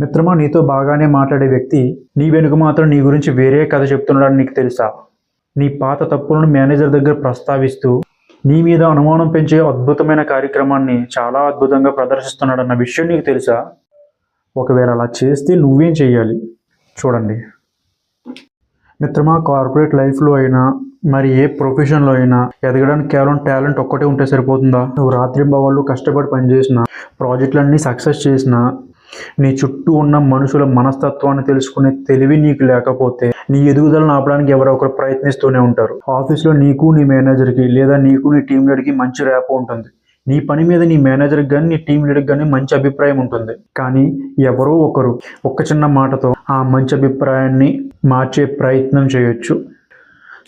మిత్రమా, నీతో బాగానే మాట్లాడే వ్యక్తి నీ వెనుక మాత్రం నీ గురించి వేరే కథ చెప్తున్నాడని నీకు తెలుసా? నీ పాత తప్పులను మేనేజర్ దగ్గర ప్రస్తావిస్తూ నీ మీద అనుమానం పెంచే అద్భుతమైన కార్యక్రమాన్ని చాలా అద్భుతంగా ప్రదర్శిస్తున్నాడన్న విషయం నీకు తెలుసా? ఒకవేళ అలా చేస్తే నువ్వేం చెయ్యాలి చూడండి. మిత్రమా, కార్పొరేట్ లైఫ్లో అయినా మరి ఏ ప్రొఫెషన్లో అయినా ఎదగడానికి కేవలం టాలెంట్ ఒక్కటే ఉంటే సరిపోతుందా? నువ్వు రాత్రింబవళ్ళు కష్టపడి పనిచేసిన, ప్రాజెక్టులన్నీ సక్సెస్ చేసిన, నీ చుట్టూ ఉన్న మనుషుల మనస్తత్వాన్ని తెలుసుకునే తెలివి నీకు లేకపోతే నీ ఎదుగుదలను ఆపడానికి ఎవరో ఒకరు ప్రయత్నిస్తూనే ఉంటారు. ఆఫీస్లో నీకు నీ మేనేజర్కి లేదా నీకు నీ టీం లీడర్కి మంచి ర్యాపో ఉంటుంది. నీ పని మీద నీ మేనేజర్కి కానీ నీ టీం లీడర్కి కానీ మంచి అభిప్రాయం ఉంటుంది. కానీ ఎవరో ఒకరు ఒక్క చిన్న మాటతో ఆ మంచి అభిప్రాయాన్ని మార్చే ప్రయత్నం చేయొచ్చు.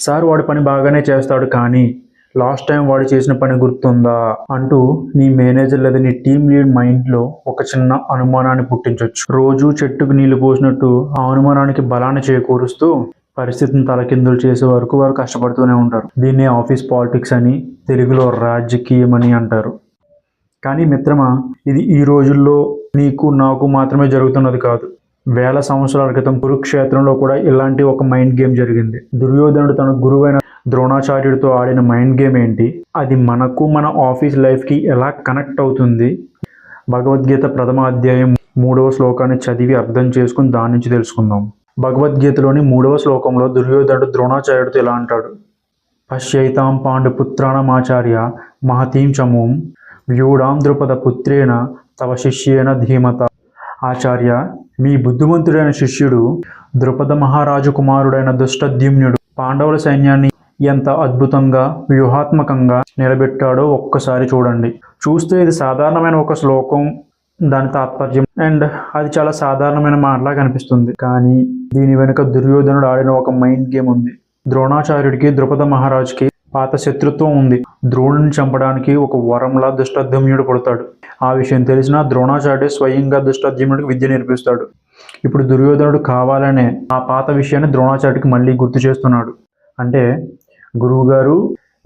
సార్ వాడి పని బాగానే చేస్తాడు, కానీ లాస్ట్ టైం వాడు చేసిన పని గుర్తుందా అంటూ నీ మేనేజర్ లేదా నీ టీం లీడ్ మైండ్లో ఒక చిన్న అనుమానాన్ని పుట్టించవచ్చు. రోజు చెట్టుకు నీళ్లు పోసినట్టు ఆ అనుమానానికి బలాన్ని చేకూరుస్తూ పరిస్థితిని తలకిందులు చేసే వరకు వారు కష్టపడుతూనే ఉంటారు. దీన్ని ఆఫీస్ పాలిటిక్స్ అని, తెలుగులో రాజకీయం అని అంటారు. కానీ మిత్రమా, ఇది ఈ రోజుల్లో నీకు నాకు మాత్రమే జరుగుతున్నది కాదు. వేల సంవత్సరాల క్రితం కురుక్షేత్రంలో కూడా ఇలాంటి ఒక మైండ్ గేమ్ జరిగింది. దుర్యోధనుడు తన గురువైన ద్రోణాచార్యుడితో ఆడిన మైండ్ గేమ్ ఏంటి, అది మనకు మన ఆఫీస్ లైఫ్కి ఎలా కనెక్ట్ అవుతుంది? భగవద్గీత ప్రథమ అధ్యాయం 3వ శ్లోకాన్ని చదివి అర్థం చేసుకుని దాని నుంచి తెలుసుకుందాం. భగవద్గీతలోని 3వ శ్లోకంలో దుర్యోధనుడు ద్రోణాచార్యుడితో ఇలా అంటాడు: పశ్యైతాం పాండుపుత్రాణమాచార్య మహతీం చమూం వ్యూఢాం ద్రుపద పుత్రేణ తవ శిష్యేన ధీమత. ఆచార్య, మీ బుద్ధిమంతుడైన శిష్యుడు ద్రుపద మహారాజు కుమారుడైన దుష్టద్యుమ్నుడు పాండవుల సైన్యాన్ని ఎంత అద్భుతంగా వ్యూహాత్మకంగా నిలబెట్టాడో ఒక్కసారి చూడండి. చూస్తే ఇది సాధారణమైన ఒక శ్లోకం, దాని తాత్పర్యం అండ్ అది చాలా సాధారణమైన మాటలా కనిపిస్తుంది. కానీ దీని వెనుక దుర్యోధనుడు ఆడిన ఒక మైండ్ గేమ్ ఉంది. ద్రోణాచార్యుడికి ద్రుపద మహారాజుకి పాత శత్రుత్వం ఉంది. ద్రోణుని చంపడానికి ఒక వరంలా దుష్టద్యుమ్నుడు పుడతాడు. ఆ విషయం తెలిసిన ద్రోణాచార్యుడు స్వయంగా దుష్టద్యుమ్నుడికి విద్య నేర్పిస్తాడు. ఇప్పుడు దుర్యోధనుడు కావాలనే ఆ పాత విషయాన్ని ద్రోణాచార్యుడికి మళ్ళీ గుర్తు చేస్తున్నాడు. అంటే, గురువుగారు,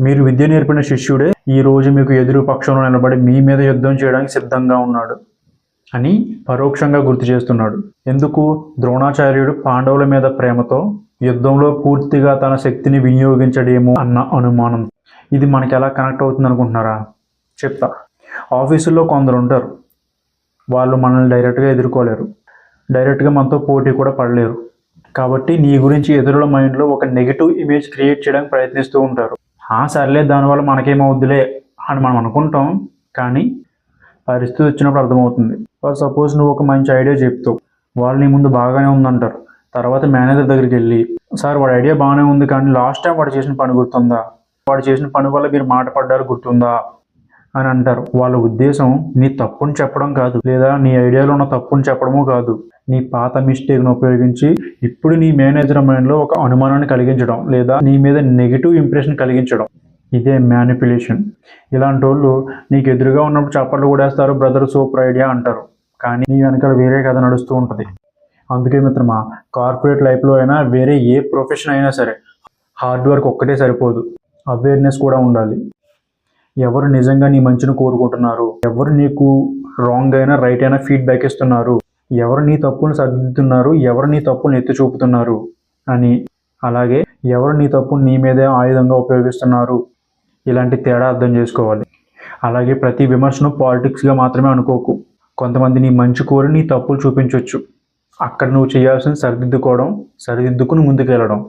మీరు విద్య నేర్పిన శిష్యుడే ఈ రోజు మీకు ఎదురు పక్షంలో నిలబడి మీ మీద యుద్ధం చేయడానికి సిద్ధంగా ఉన్నాడు అని పరోక్షంగా గుర్తు చేస్తున్నాడు. ఎందుకు? ద్రోణాచార్యుడు పాండవుల మీద ప్రేమతో యుద్ధంలో పూర్తిగా తన శక్తిని వినియోగించడేమో అన్న అనుమానం. ఇది మనకి ఎలా కనెక్ట్ అవుతుంది అనుకుంటున్నారా? చెప్తా. ఆఫీసుల్లో కొందరు ఉంటారు, వాళ్ళు మనల్ని డైరెక్ట్గా ఎదుర్కోలేరు, డైరెక్ట్గా మనతో పోటీ కూడా పడలేరు. కాబట్టి నీ గురించి ఎదురుల మైండ్లో ఒక నెగిటివ్ ఇమేజ్ క్రియేట్ చేయడానికి ప్రయత్నిస్తూ ఉంటారు. సర్లే, దానివల్ల మనకేమవుద్దులే అని మనం అనుకుంటాం. కానీ పరిస్థితి వచ్చినప్పుడు అర్థమవుతుంది. ఫర్ సపోజ్ నువ్వు ఒక మంచి ఐడియా చెప్తావు, వాళ్ళు నీ ముందు బాగానే ఉందంటారు. తర్వాత మేనేజర్ దగ్గరికి వెళ్ళి, సార్ వాడి ఐడియా బాగానే ఉంది, కానీ లాస్ట్ టైం వాడు చేసిన పని గుర్తుందా? వాడు చేసిన పని వల్ల మీరు మాట పడ్డారు గుర్తుందా అని అంటారు. వాళ్ళ ఉద్దేశం నీ తప్పుని చెప్పడం కాదు, లేదా నీ ఐడియాలో ఉన్న తప్పుని చెప్పడము కాదు. నీ పాత మిస్టేక్ను ఉపయోగించి ఇప్పుడు నీ మేనేజర్ మైండ్లో ఒక అనుమానాన్ని కలిగించడం, లేదా నీ మీద నెగిటివ్ ఇంప్రెషన్ కలిగించడం. ఇదే మ్యానిపులేషన్. ఇలాంటి వాళ్ళు నీకు ఎదురుగా ఉన్నప్పుడు చప్పట్లు కూడా వేస్తారు, బ్రదర్ సూపర్ ఐడియా అంటారు. కానీ నీ వెనకాల వేరే కథ నడుస్తూ ఉంటుంది. అందుకే మిత్రమా, కార్పొరేట్ లైఫ్లో అయినా వేరే ఏ ప్రొఫెషన్ అయినా సరే హార్డ్ వర్క్ ఒక్కటే సరిపోదు, అవేర్నెస్ కూడా ఉండాలి. ఎవరు నిజంగా నీ మంచిని కోరుకుంటున్నారు, ఎవరు నీకు రాంగ్ అయినా రైట్ అయినా ఫీడ్బ్యాక్ ఇస్తున్నారు, ఎవరు నీ తప్పును సర్దిద్దుతున్నారు, ఎవరు నీ తప్పును ఎత్తి చూపుతున్నారు అని, అలాగే ఎవరు నీ తప్పును నీ మీదే ఆయుధంగా ఉపయోగిస్తున్నారు, ఇలాంటి తేడా అర్థం చేసుకోవాలి. అలాగే ప్రతి విమర్శను పాలిటిక్స్గా మాత్రమే అనుకోకు. కొంతమంది నీ మంచి కోరి నీ తప్పులు చూపించవచ్చు. అక్కడ నువ్వు చేయాల్సింది సరిదిద్దుకోవడం, సరిదిద్దుకుని ముందుకెళ్ళడం.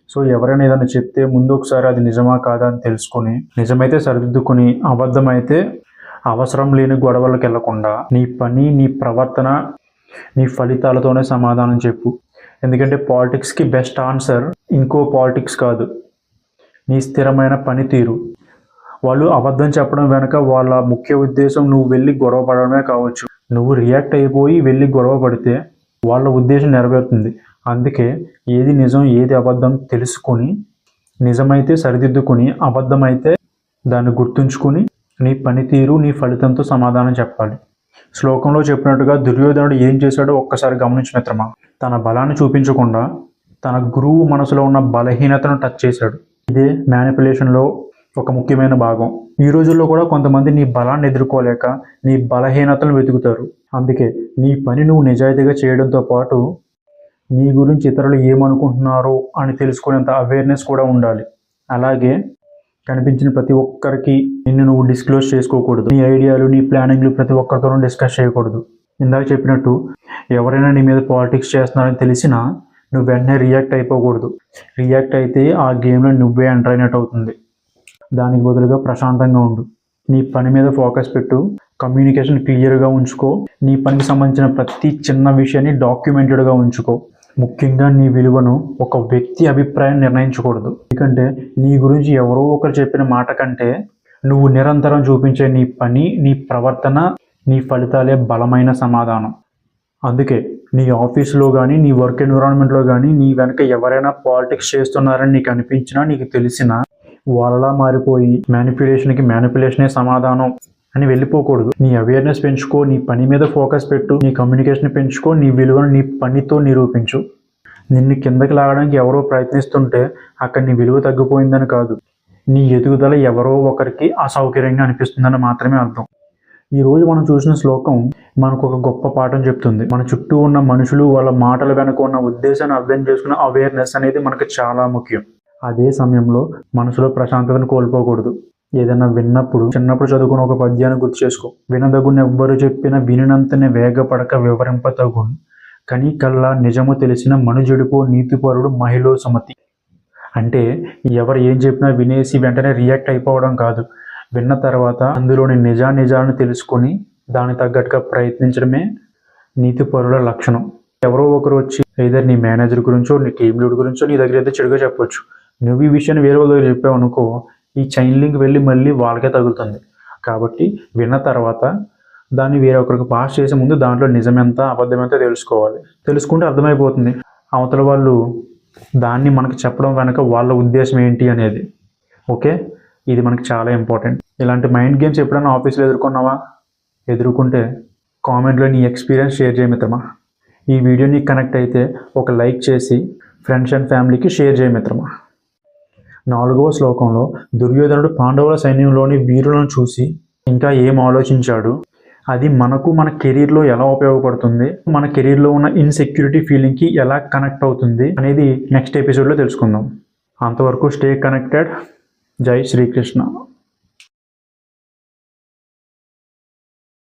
సో ఎవరైనా ఏదైనా చెప్తే ముందు ఒకసారి అది నిజమా కాదా అని తెలుసుకొని, నిజమైతే సరిదిద్దుకుని, అబద్ధమైతే అవసరం లేని గొడవలకు వెళ్లకుండా నీ పని, నీ ప్రవర్తన, నీ ఫలితాలతోనే సమాధానం చెప్పు. ఎందుకంటే పాలిటిక్స్కి బెస్ట్ ఆన్సర్ ఇంకో పాలిటిక్స్ కాదు, నీ స్థిరమైన పనితీరు. వాళ్ళు అబద్ధం చెప్పడం వెనక వాళ్ళ ముఖ్య ఉద్దేశం నువ్వు వెళ్ళి గొడవ పడడమే కావచ్చు. నువ్వు రియాక్ట్ అయిపోయి వెళ్ళి గొడవ పడితే వాళ్ళ ఉద్దేశం నెరవేరుతుంది. అందుకే ఏది నిజం ఏది అబద్ధం తెలుసుకొని, నిజమైతే సరిదిద్దుకొని, అబద్ధమైతే దాన్ని గుర్తుంచుకొని నీ పనితీరు, నీ ఫలితంతో సమాధానం చెప్పాలి. శ్లోకంలో చెప్పినట్టుగా దుర్యోధనుడు ఏం చేశాడో ఒక్కసారి గమనించు మిత్రమా. తన బలాన్ని చూపించకుండా తన గురువు మనసులో ఉన్న బలహీనతను టచ్ చేశాడు. ఇదే మ్యానిపులేషన్లో ఒక ముఖ్యమైన భాగం. ఈ రోజుల్లో కూడా కొంతమంది నీ బలాన్ని ఎదుర్కోలేక నీ బలహీనతలను వెతుకుతారు. అందుకే నీ పని నువ్వు నిజాయితీగా చేయడంతో పాటు నీ గురించి ఇతరులు ఏమనుకుంటున్నారో అని తెలుసుకునేంత అవేర్నెస్ కూడా ఉండాలి. అలాగే కనిపించిన ప్రతి ఒక్కరికి నిన్ను నువ్వు డిస్క్లోజ్ చేసుకోకూడదు. నీ ఐడియాలు, నీ ప్లానింగ్లు ప్రతి ఒక్కరితోనూ డిస్కస్ చేయకూడదు. ఇందాక చెప్పినట్టు ఎవరైనా నీ మీద పాలిటిక్స్ చేస్తున్నారని తెలిసినా నువ్వు వెంటనే రియాక్ట్ అయిపోకూడదు. రియాక్ట్ అయితే ఆ గేమ్లో నువ్వే ఎంటర్ అయినట్టు అవుతుంది. దానికి బదులుగా ప్రశాంతంగా ఉండు. నీ పని మీద ఫోకస్ పెట్టు. కమ్యూనికేషన్ క్లియర్గా ఉంచుకో. నీ పనికి సంబంధించిన ప్రతి చిన్న విషయాన్ని డాక్యుమెంటెడ్గా ఉంచుకో. ముఖ్యంగా నీ విలువను ఒక వ్యక్తి అభిప్రాయం నిర్ణయించకూడదు. ఎందుకంటే నీ గురించి ఎవరో ఒకరు చెప్పిన మాట కంటే నువ్వు నిరంతరం చూపించే నీ పని, నీ ప్రవర్తన, నీ ఫలితాలే బలమైన సమాధానం. అందుకే నీ ఆఫీస్లో కానీ, నీ వర్క్ ఎన్విరాన్మెంట్లో కానీ నీ వెనక ఎవరైనా పాలిటిక్స్ చేస్తున్నారని నీకు అనిపించినా, నీకు తెలిసినా వాళ్ళలా మారిపోయి మ్యానిపులేషనే సమాధానం అని వెళ్ళిపోకూడదు. నీ అవేర్నెస్ పెంచుకో. నీ పని మీద ఫోకస్ పెట్టు. నీ కమ్యూనికేషన్ పెంచుకో. నీ విలువను నీ పనితో నిరూపించు. నిన్ను కిందకి లాగడానికి ఎవరో ప్రయత్నిస్తుంటే అక్కడ నీ విలువ తగ్గిపోయిందని కాదు, నీ ఎదుగుదల ఎవరో ఒకరికి అసౌకర్యంగా అనిపిస్తుందని మాత్రమే అర్థం. ఈరోజు మనం చూసిన శ్లోకం మనకు ఒక గొప్ప పాఠం చెప్తుంది. మన చుట్టూ ఉన్న మనుషులు, వాళ్ళ మాటల వెనుక ఉన్న ఉద్దేశాన్ని అర్థం చేసుకున్న అవేర్నెస్ అనేది మనకు చాలా ముఖ్యం. అదే సమయంలో మనసులో ప్రశాంతతను కోల్పోకూడదు. ఏదైనా విన్నప్పుడు, చిన్నప్పుడు చదువుకున్న ఒక పద్యాన్ని గుర్తు చేసుకో. వినదగుని ఎవ్వరు చెప్పిన వినినంతనే వేగపడక వివరింపతగు కని కల్లా నిజము తెలిసిన మనుజుడిపో నీతిపరుడు మహిళ సుమతి. అంటే ఎవరు ఏం చెప్పినా వినేసి వెంటనే రియాక్ట్ అయిపోవడం కాదు. విన్న తర్వాత అందులోని నిజాలను తెలుసుకొని దానికి తగ్గట్టుగా ప్రయత్నించడమే నీతిపరుల లక్షణం. ఎవరో ఒకరు వచ్చి ఏదైనా నీ మేనేజర్ గురించో, నీ టీమ్ లీడ్ గురించో నీ దగ్గర అయితే చెడుగా చెప్పొచ్చు. నువ్వు ఈ విషయాన్ని వేరే వాళ్ళ దగ్గర చెప్పావు అనుకో, ఈ చైన్ లింక్ వెళ్ళి మళ్ళీ వాళ్ళకే తగులుతుంది. కాబట్టి విన్న తర్వాత దాన్ని వేరే ఒకరికి పాస్ చేసే ముందు దాంట్లో నిజమెంత అబద్ధమెంత తెలుసుకోవాలి. తెలుసుకుంటే అర్థమైపోతుంది అవతల వాళ్ళు దాన్ని మనకు చెప్పడం వెనక వాళ్ళ ఉద్దేశం ఏంటి అనేది. ఓకే, ఇది మనకి చాలా ఇంపార్టెంట్. ఇలాంటి మైండ్ గేమ్స్ ఎప్పుడైనా ఆఫీస్లో ఎదుర్కొన్నావా? ఎదుర్కొంటే కామెంట్లో నీ ఎక్స్పీరియన్స్ షేర్ చేయమిత్రమా. ఈ వీడియో నీకు కనెక్ట్ అయితే ఒక లైక్ చేసి ఫ్రెండ్స్ అండ్ ఫ్యామిలీకి షేర్ చేయమిత్రమా. 4వ శ్లోకంలో దుర్యోధనుడు పాండవుల సైన్యంలోని వీరులను చూసి ఇంకా ఏం ఆలోచించాడు, అది మనకు మన కెరీర్లో ఎలా ఉపయోగపడుతుంది, మన కెరీర్లో ఉన్న ఇన్సెక్యూరిటీ ఫీలింగ్కి ఎలా కనెక్ట్ అవుతుంది అనేది నెక్స్ట్ ఎపిసోడ్లో తెలుసుకుందాం. అంతవరకు స్టే కనెక్టెడ్. జై శ్రీకృష్ణ.